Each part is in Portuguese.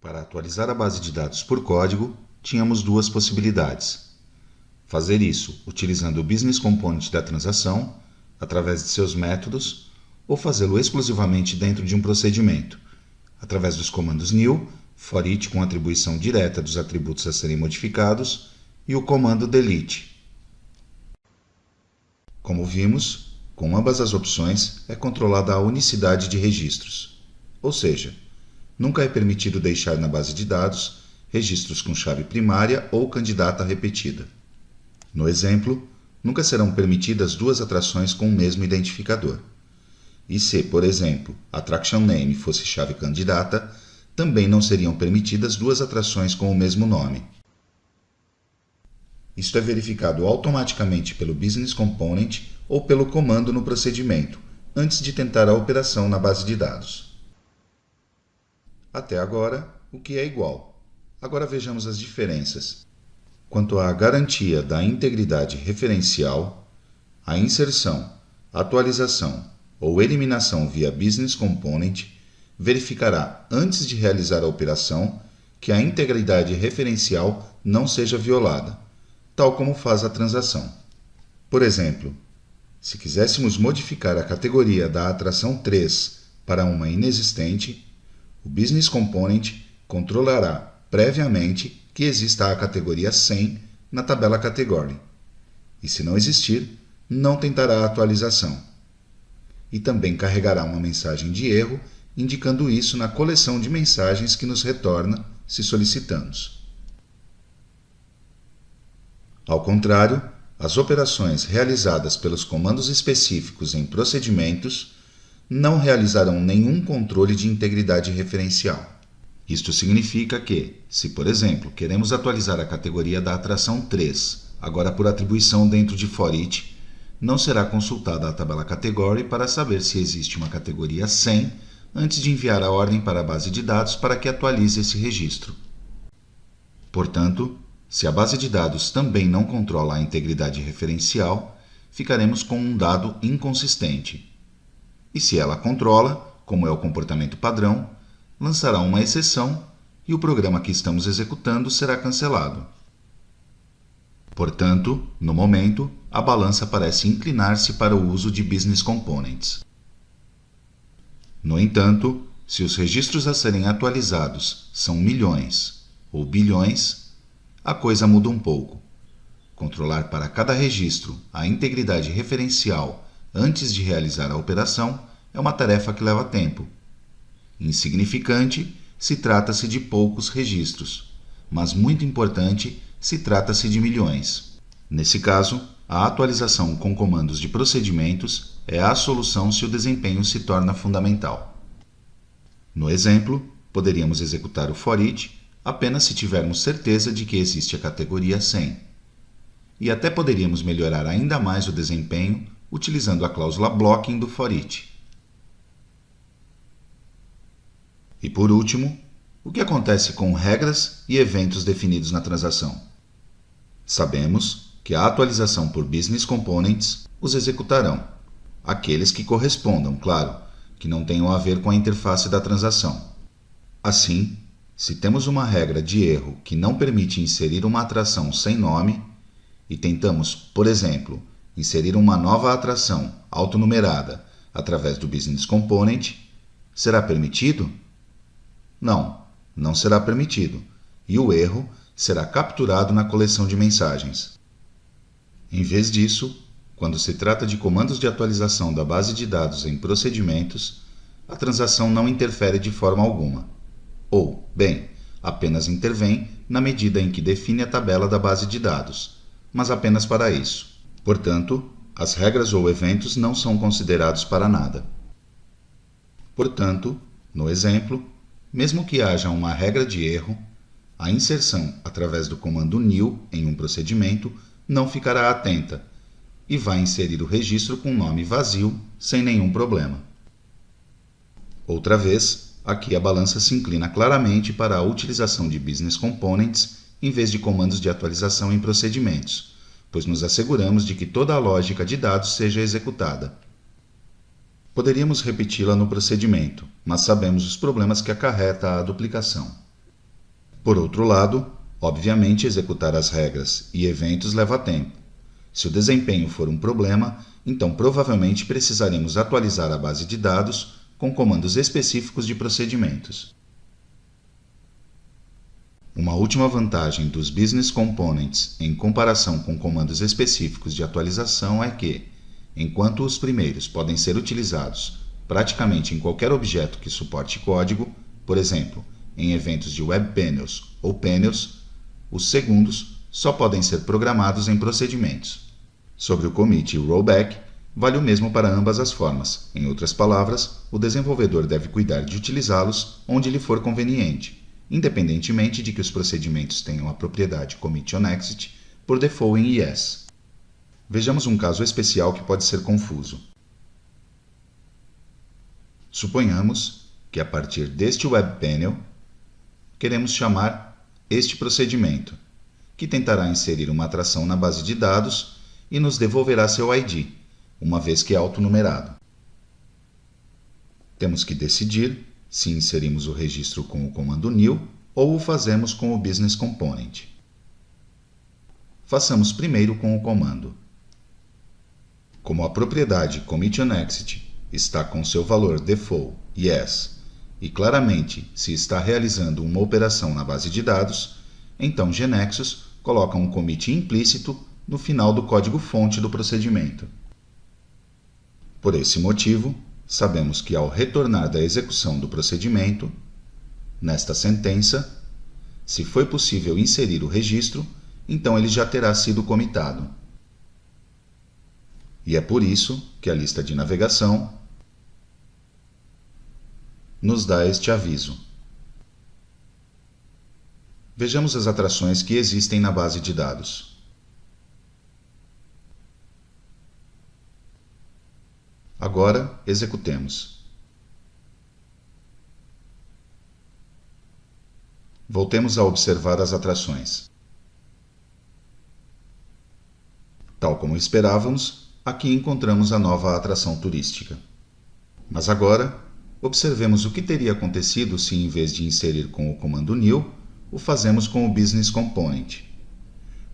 Para atualizar a base de dados por código, tínhamos duas possibilidades. Fazer isso utilizando o Business Component da transação, através de seus métodos, ou fazê-lo exclusivamente dentro de um procedimento, através dos comandos new, foreach com atribuição direta dos atributos a serem modificados, e o comando delete. Como vimos, com ambas as opções é controlada a unicidade de registros, ou seja, nunca é permitido deixar na base de dados registros com chave primária ou candidata repetida. No exemplo, nunca serão permitidas duas atrações com o mesmo identificador. E se, por exemplo, attraction name fosse chave candidata, também não seriam permitidas duas atrações com o mesmo nome. Isto é verificado automaticamente pelo Business Component ou pelo comando no procedimento, antes de tentar a operação na base de dados. Até agora, o que é igual. Agora vejamos as diferenças. Quanto à garantia da integridade referencial, a inserção, atualização ou eliminação via Business Component verificará, antes de realizar a operação, que a integridade referencial não seja violada, tal como faz a transação. Por exemplo, se quiséssemos modificar a categoria da atração 3 para uma inexistente, o Business Component controlará previamente que exista a categoria 100 na tabela Category, e se não existir, não tentará a atualização. E também carregará uma mensagem de erro indicando isso na coleção de mensagens que nos retorna se solicitamos. Ao contrário, as operações realizadas pelos comandos específicos em procedimentos não realizarão nenhum controle de integridade referencial. Isto significa que, se por exemplo queremos atualizar a categoria da atração 3, agora por atribuição dentro de foreach, não será consultada a tabela Category para saber se existe uma categoria 100 antes de enviar a ordem para a base de dados para que atualize esse registro. Portanto, se a base de dados também não controla a integridade referencial, ficaremos com um dado inconsistente. E se ela controla, como é o comportamento padrão, lançará uma exceção e o programa que estamos executando será cancelado. Portanto, no momento, a balança parece inclinar-se para o uso de Business Components. No entanto, se os registros a serem atualizados são milhões ou bilhões, a coisa muda um pouco. Controlar para cada registro a integridade referencial antes de realizar a operação é uma tarefa que leva tempo. Insignificante se trata-se de poucos registros, mas muito importante se trata-se de milhões. Nesse caso, a atualização com comandos de procedimentos é a solução se o desempenho se torna fundamental. No exemplo, poderíamos executar o foreach apenas se tivermos certeza de que existe a categoria 100. E até poderíamos melhorar ainda mais o desempenho utilizando a cláusula blocking do foreach. E por último, o que acontece com regras e eventos definidos na transação? Sabemos que a atualização por Business Components os executarão, aqueles que correspondam, claro, que não tenham a ver com a interface da transação. Assim, se temos uma regra de erro que não permite inserir uma atração sem nome e tentamos, por exemplo, inserir uma nova atração autonumerada através do Business Component, será permitido? Não, não será permitido, e o erro será capturado na coleção de mensagens. Em vez disso, quando se trata de comandos de atualização da base de dados em procedimentos, a transação não interfere de forma alguma. Ou, bem, apenas intervém na medida em que define a tabela da base de dados, mas apenas para isso. Portanto, as regras ou eventos não são considerados para nada. Portanto, no exemplo, mesmo que haja uma regra de erro, a inserção através do comando new em um procedimento não ficará atenta e vai inserir o registro com nome vazio sem nenhum problema. Outra vez, aqui a balança se inclina claramente para a utilização de Business Components em vez de comandos de atualização em procedimentos, pois nos asseguramos de que toda a lógica de dados seja executada. Poderíamos repeti-la no procedimento, mas sabemos os problemas que acarreta a duplicação. Por outro lado, obviamente executar as regras e eventos leva tempo. Se o desempenho for um problema, então provavelmente precisaremos atualizar a base de dados com comandos específicos de procedimentos. Uma última vantagem dos Business Components em comparação com comandos específicos de atualização é que, enquanto os primeiros podem ser utilizados praticamente em qualquer objeto que suporte código, por exemplo, em eventos de Web Panels ou Panels, os segundos só podem ser programados em procedimentos. Sobre o commit e o rollback, vale o mesmo para ambas as formas. Em outras palavras, o desenvolvedor deve cuidar de utilizá-los onde lhe for conveniente, independentemente de que os procedimentos tenham a propriedade commit on exit por default em yes. Vejamos um caso especial que pode ser confuso. Suponhamos que a partir deste Web Panel, queremos chamar este procedimento, que tentará inserir uma atração na base de dados e nos devolverá seu ID, uma vez que é autonumerado. Temos que decidir se inserimos o registro com o comando new ou o fazemos com o Business Component. Façamos primeiro com o comando. Como a propriedade commit on exit está com seu valor default yes e claramente se está realizando uma operação na base de dados, então GNexus coloca um commit implícito no final do código-fonte do procedimento. Por esse motivo, sabemos que ao retornar da execução do procedimento, nesta sentença, se foi possível inserir o registro, então ele já terá sido comitado. E é por isso que a lista de navegação nos dá este aviso. Vejamos as atrações que existem na base de dados. Agora, executemos. Voltemos a observar as atrações. Tal como esperávamos, aqui encontramos a nova atração turística. Mas agora, observemos o que teria acontecido se, em vez de inserir com o comando new, o fazemos com o Business Component.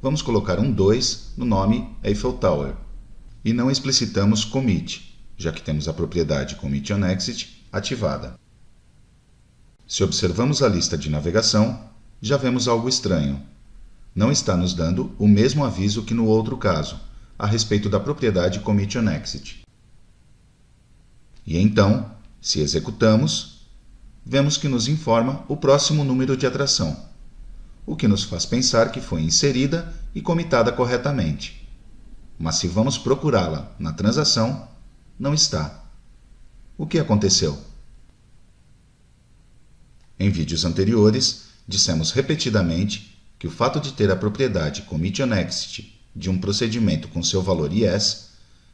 Vamos colocar um 2 no nome Eiffel Tower e não explicitamos commit, já que temos a propriedade commit on exit ativada. Se observamos a lista de navegação, já vemos algo estranho. Não está nos dando o mesmo aviso que no outro caso, a respeito da propriedade commit on exit. E então, se executamos, vemos que nos informa o próximo número de atração, o que nos faz pensar que foi inserida e comitada corretamente. Mas se vamos procurá-la na transação, não está. O que aconteceu? Em vídeos anteriores, dissemos repetidamente que o fato de ter a propriedade commit on exit de um procedimento com seu valor yes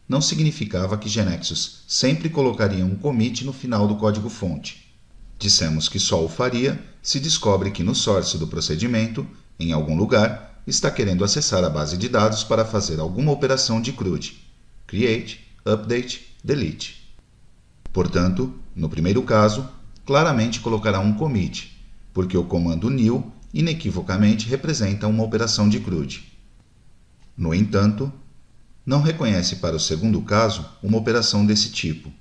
não significava que GNexus sempre colocaria um commit no final do código-fonte. Dissemos que só o faria se descobre que no source do procedimento, em algum lugar, está querendo acessar a base de dados para fazer alguma operação de CRUD, create, update, delete. Portanto, no primeiro caso, claramente colocará um commit, porque o comando new inequivocamente representa uma operação de CRUD. No entanto, não reconhece para o segundo caso uma operação desse tipo.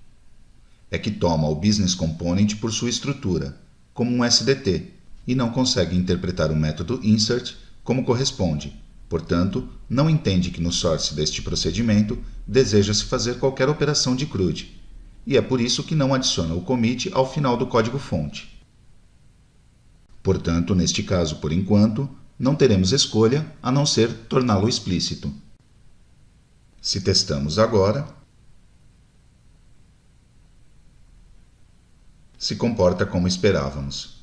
É que toma o Business Component por sua estrutura, como um SDT, e não consegue interpretar o método insert como corresponde. Portanto, não entende que no source deste procedimento deseja-se fazer qualquer operação de CRUD, e é por isso que não adiciona o commit ao final do código-fonte. Portanto, neste caso, por enquanto, não teremos escolha a não ser torná-lo explícito. Se testamos agora, se comporta como esperávamos.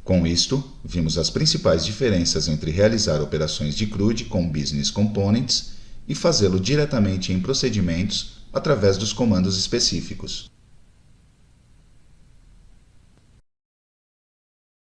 Com isto, vimos as principais diferenças entre realizar operações de CRUD com Business Components e fazê-lo diretamente em procedimentos através dos comandos específicos.